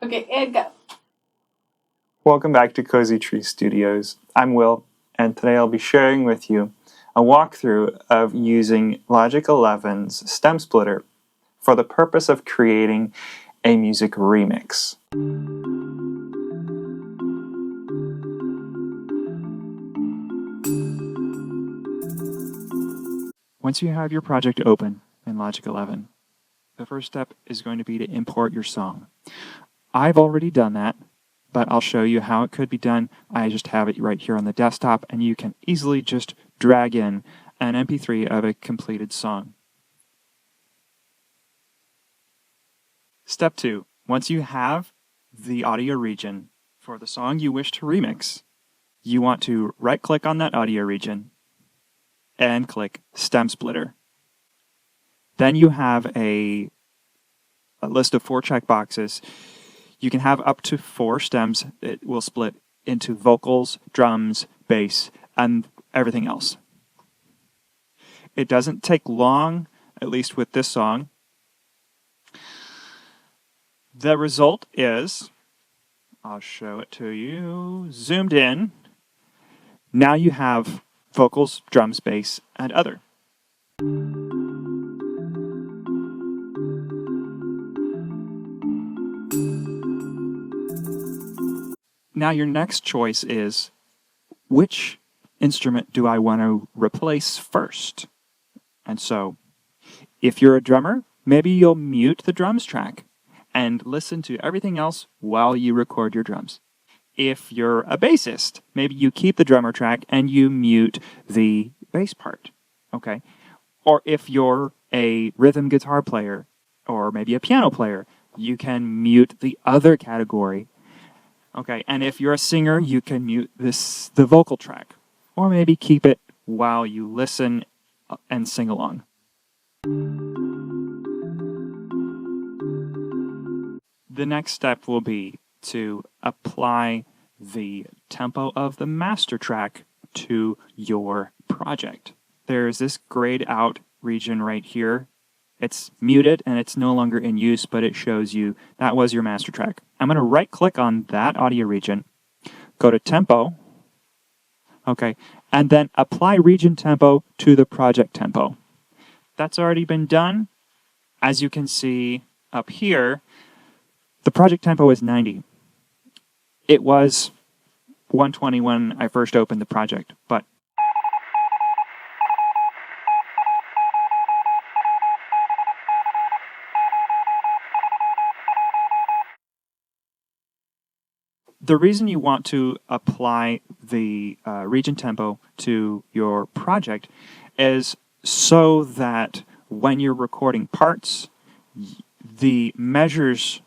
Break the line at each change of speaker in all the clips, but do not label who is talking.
Okay, and go.
Welcome back to Cozy Tree Studios. I'm Will, and today I'll be sharing with you a walkthrough of using Logic 11's stem splitter for the purpose of creating a music remix. Once you have your project open in Logic 11, the first step is going to be to import your song. I've already done that, but I'll show you how it could be done. I just have it right here on the desktop, and you can easily just drag in an MP3 of a completed song. Step 2. Once you have the audio region for the song you wish to remix, you want to right-click on that audio region and click Stem Splitter. Then you have a list of 4 checkboxes. You can have up to 4 stems. It will split into vocals, drums, bass, and everything else. It doesn't take long, at least with this song. The result is, I'll show it to you, zoomed in. Now you have vocals, drums, bass, and other. Now your next choice is, which instrument do I want to replace first? And so, if you're a drummer, maybe you'll mute the drums track and listen to everything else while you record your drums. If you're a bassist, maybe you keep the drummer track and you mute the bass part, okay? Or if you're a rhythm guitar player, or maybe a piano player, you can mute the other category, okay? And if you're a singer, you can mute the vocal track, or maybe keep it while you listen and sing along. The next step will be to apply the tempo of the master track to your project. There's this grayed out region right here. It's muted and it's no longer in use, but it shows you that was your master track. I'm going to right click on that audio region, go to tempo, okay, and then apply region tempo to the project tempo. That's already been done. As you can see up here, the project tempo is 90. It was 120 when I first opened the project, but the reason you want to apply the region tempo to your project is so that when you're recording parts, the measures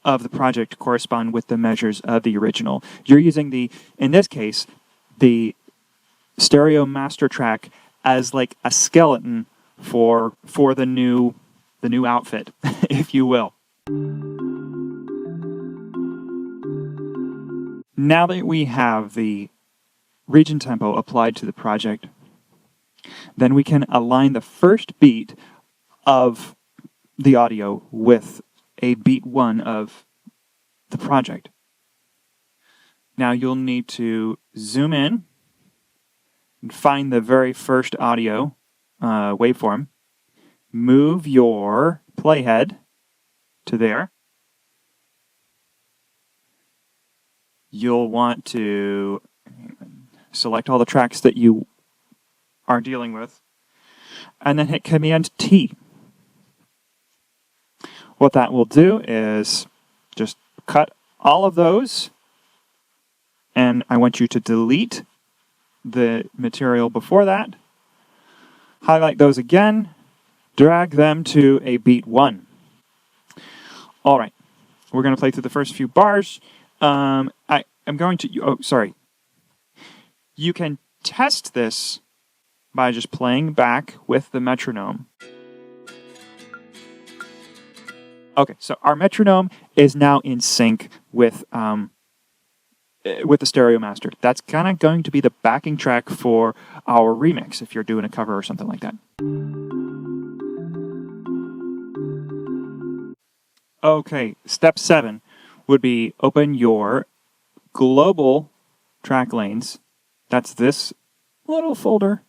of the project correspond with the measures of the original. You're using in this case, the stereo master track as like a skeleton for the new outfit, if you will. Now that we have the region tempo applied to the project, then we can align the first beat of the audio with a beat 1 of the project. Now you'll need to zoom in and find the very first audio waveform. Move your playhead to there. You'll want to select all the tracks that you are dealing with, and then hit Command T. What that will do is just cut all of those, and I want you to delete the material before that, highlight those again, drag them to a beat 1. All right, we're going to play through the first few bars. I'm going to, You can test this by just playing back with the metronome. Okay, so our metronome is now in sync with the stereo master. That's kind of going to be the backing track for our remix if you're doing a cover or something like that. Okay, step 7. would be open your global track lanes. That's this little folder,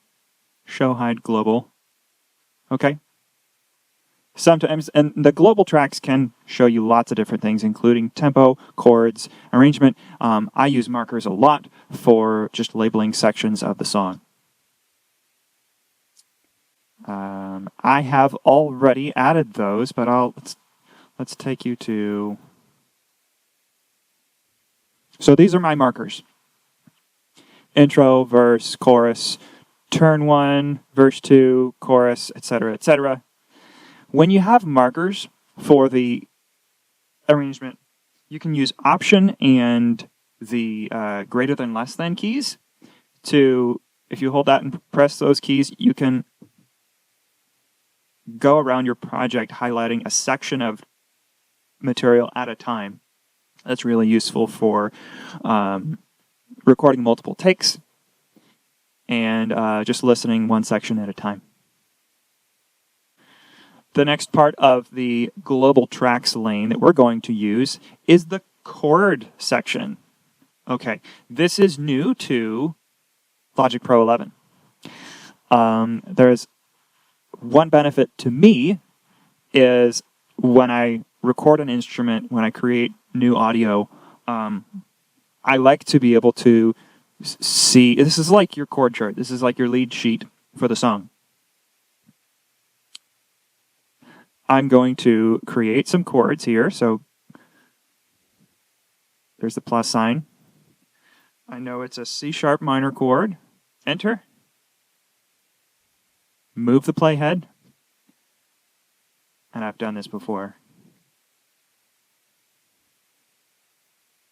show hide global. Okay. Sometimes, and the global tracks can show you lots of different things, including tempo, chords, arrangement. I use markers a lot for just labeling sections of the song. I have already added those, but let's take you to. So these are my markers: intro, verse, chorus, turn 1, verse 2, chorus, etc., etc. When you have markers for the arrangement, you can use Option and the greater than less than keys to, if you hold that and press those keys, you can go around your project highlighting a section of material at a time. That's really useful for recording multiple takes and just listening one section at a time. The next part of the global tracks lane that we're going to use is the chord section. Okay, this is new to Logic Pro 11. There's one benefit to me is when I record an instrument, when I create new audio, I like to be able to see, this is like your chord chart. This is like your lead sheet for the song. I'm going to create some chords here. So there's the plus sign. I know it's a C sharp minor chord. Enter. Move the playhead. And I've done this before.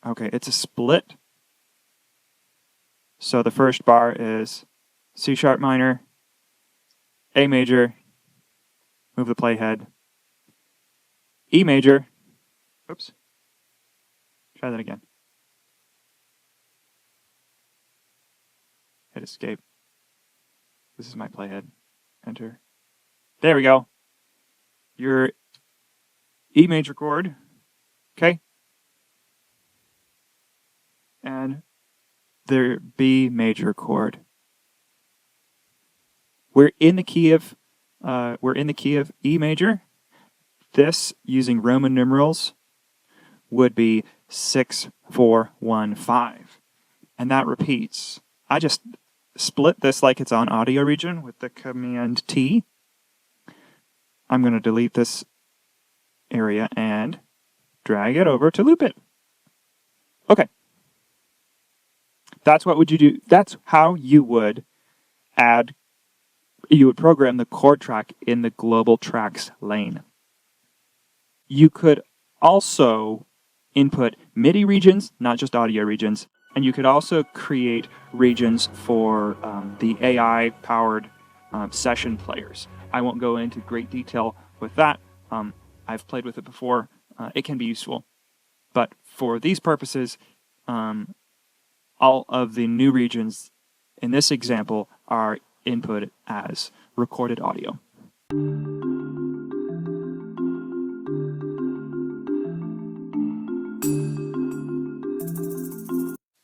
Okay, it's a split. So the first bar is C sharp minor, A major, move the playhead, E major, oops, try that again. Hit escape. This is my playhead. Enter. There we go. Your E major chord, okay? And their B major chord. We're in the key of E major. This, using Roman numerals, would be 6, 4, 1, 5. And that repeats. I just split this like it's on audio region with the Command T. I'm going to delete this area and drag it over to loop it. Okay. That's what would you do. That's how you would program the chord track in the global tracks lane. You could also input MIDI regions, not just audio regions, and you could also create regions for the AI-powered session players. I won't go into great detail with that. I've played with it before. It can be useful. But for these purposes, all of the new regions in this example are input as recorded audio.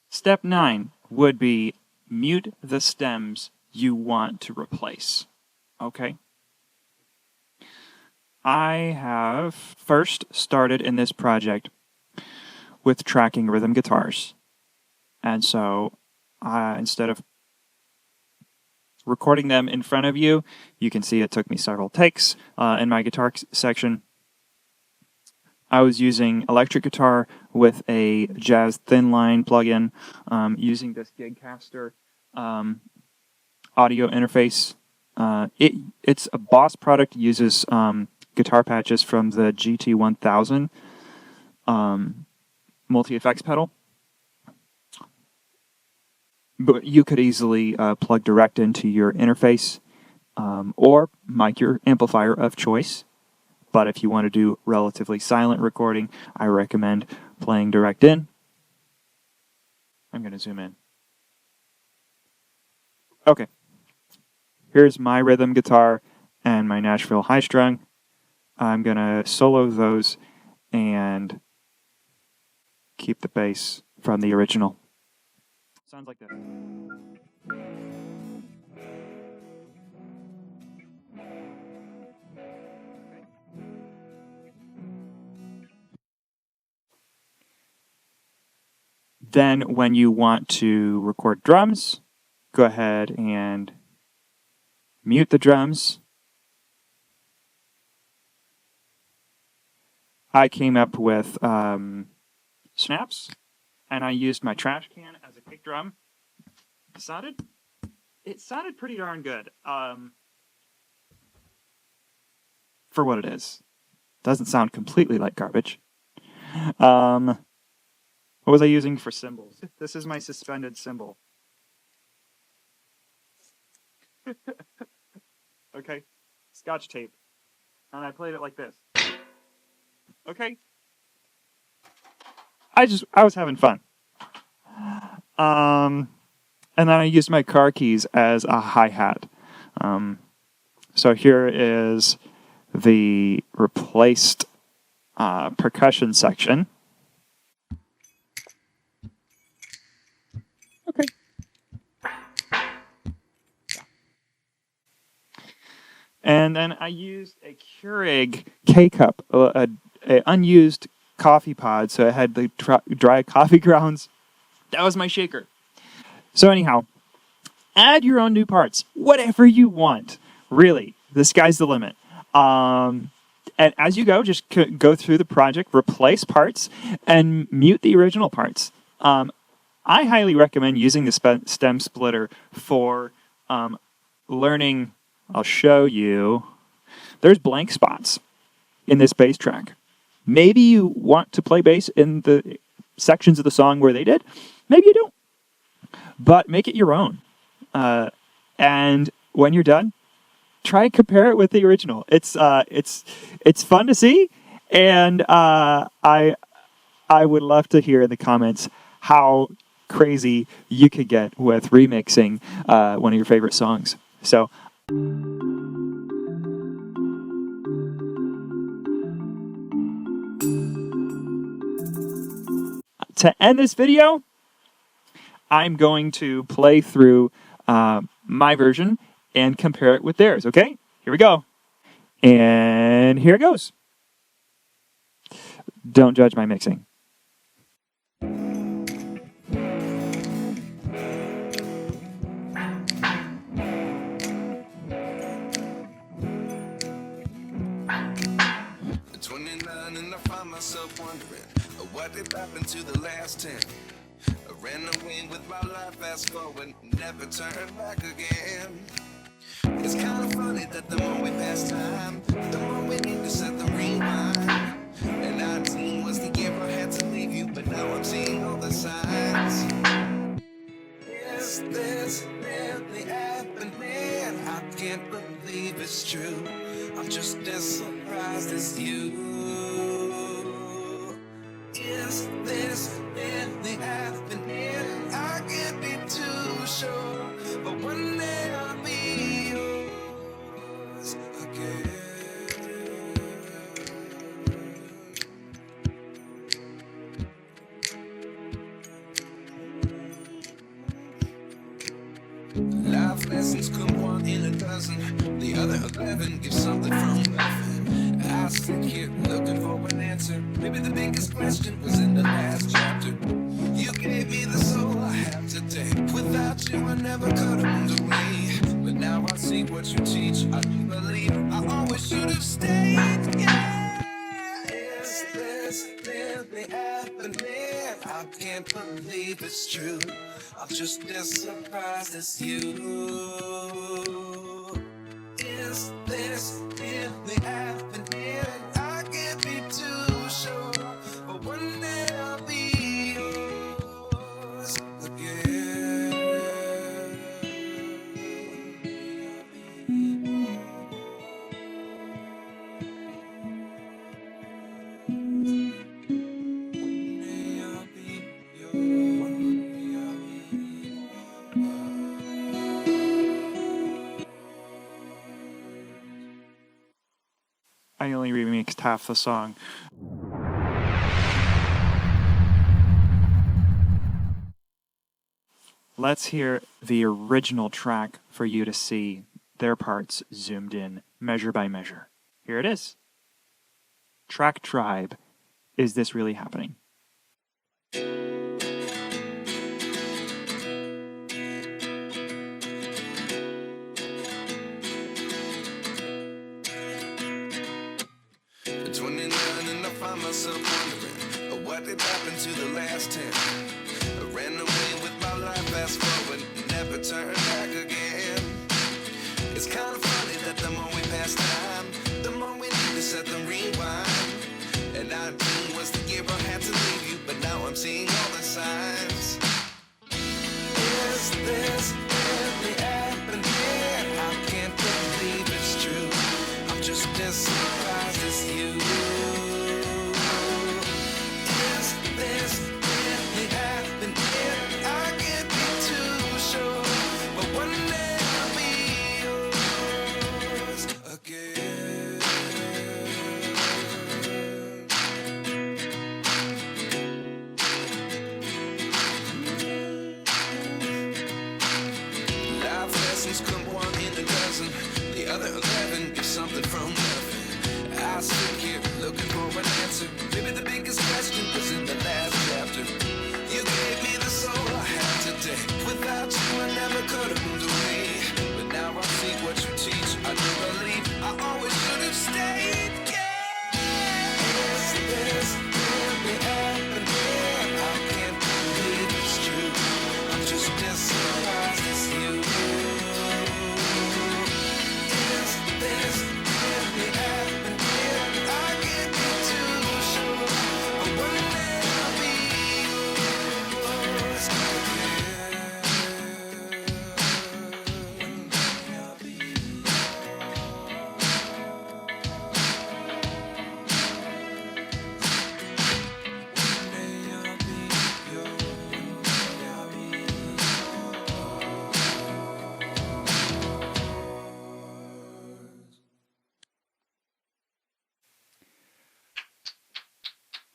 Step 9 would be mute the stems you want to replace. Okay? I have first started in this project with tracking rhythm guitars. And so instead of recording them in front of you, you can see it took me several takes. In my guitar section, I was using electric guitar with a Jazz Thin Line plugin, using this Gigcaster audio interface. It's a Boss product, uses guitar patches from the GT1000 multi-effects pedal. But you could easily plug direct into your interface or mic your amplifier of choice. But if you want to do relatively silent recording, I recommend playing direct in. I'm going to zoom in. Okay. Here's my rhythm guitar and my Nashville high strung. I'm going to solo those and keep the bass from the original. Sounds like this. Then when you want to record drums, go ahead and mute the drums. I came up with snaps, and I used my trash can as a kick drum. It sounded pretty darn good for what it is. Doesn't sound completely like garbage. What was I using for cymbals? This is my suspended cymbal. Okay, Scotch tape. And I played it like this. Okay. I was having fun. And then I used my car keys as a hi-hat. So here is the replaced percussion section. Okay. And then I used a Keurig K-cup, an unused coffee pod, so it had the dry coffee grounds. That was my shaker. So anyhow, add your own new parts, whatever you want. Really, the sky's the limit. And as you go, just go through the project, replace parts, and mute the original parts. I highly recommend using the stem splitter for learning. I'll show you. There's blank spots in this bass track. Maybe you want to play bass in the sections of the song where they did. Maybe you don't. But make it your own. And when you're done, try and compare it with the original. It's fun to see, and I would love to hear in the comments how crazy you could get with remixing one of your favorite songs. So. To end this video, I'm going to play through my version and compare it with theirs, okay? Here we go. And here it goes. Don't judge my mixing.
Myself wondering what did happen to the last 10. I ran away with my life, fast forward, never turn back again. It's kind of funny that the more we pass time, the more we need to set the rewind. And 19 was the year I had to leave you, but now I'm seeing all the signs. Is this really happening? I can't believe it's true. I'm just as surprised as you. Is this really happening? I can't be too sure, but one day I'll be yours again. Life lessons come one in a dozen, the other 11 give something from nothing. I sit here looking for an answer. Maybe the biggest question was in the last chapter. You gave me the soul I have today. Without you I never could have moved away. But now I see what you teach. I do believe I always should have stayed. Yeah. Is this really happening? I can't believe it's true. I'm just as surprised as you. Is this really happening? I can't be too sure, but one day I'll be yours again.
I only remixed half the song. let's hear the original track for you to see their parts zoomed in, measure by measure. Here it is. Track Tribe. Is this really happening?
At 29 and I find myself wondering what did happen to the last 10. I ran away with my life, fast forward, never turn back again. It's kind of funny that the more we pass time, the more we need to set the rewind. And 19 was the year I had to leave you, but now I'm seeing all the signs. Is this really happening? I can't believe it's true. I'm just as surprised as you. Is this really happening? I can't be too sure, but one day I'll be yours again. Life lessons come one in a dozen. The other 11 give something from nothing. I sit here looking for an answer. Maybe the biggest question was in the last chapter. You gave me the soul I have today. Without you I never could have moved away. But now I see what you teach. I do believe I always should have stayed. Yeah. Is this really happening? I can't believe it's true. I'm just as surprised as you. Is this really happening? I can't be too sure, but one day I'll be yours again. One day I'll be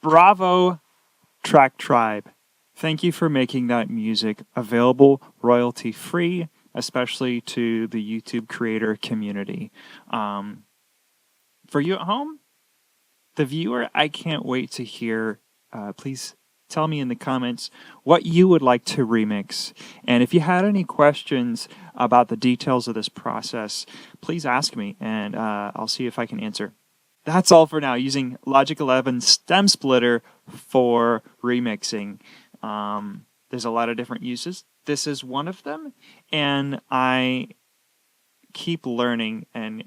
Bravo, Track Tribe. Thank you for making that music available royalty free, especially to the YouTube creator community. For you at home, the viewer, I can't wait to hear. Please tell me in the comments what you would like to remix. And if you had any questions about the details of this process, please ask me and I'll see if I can answer. That's all for now, using Logic 11 Stem Splitter for remixing. There's a lot of different uses. This is one of them, and I keep learning and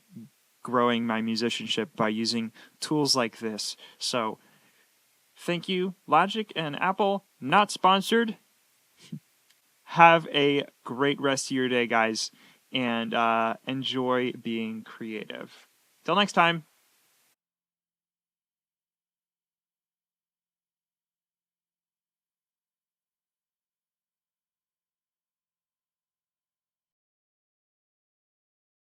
growing my musicianship by using tools like this. So thank you, Logic and Apple, not sponsored. Have a great rest of your day, guys, and enjoy being creative. Till next time.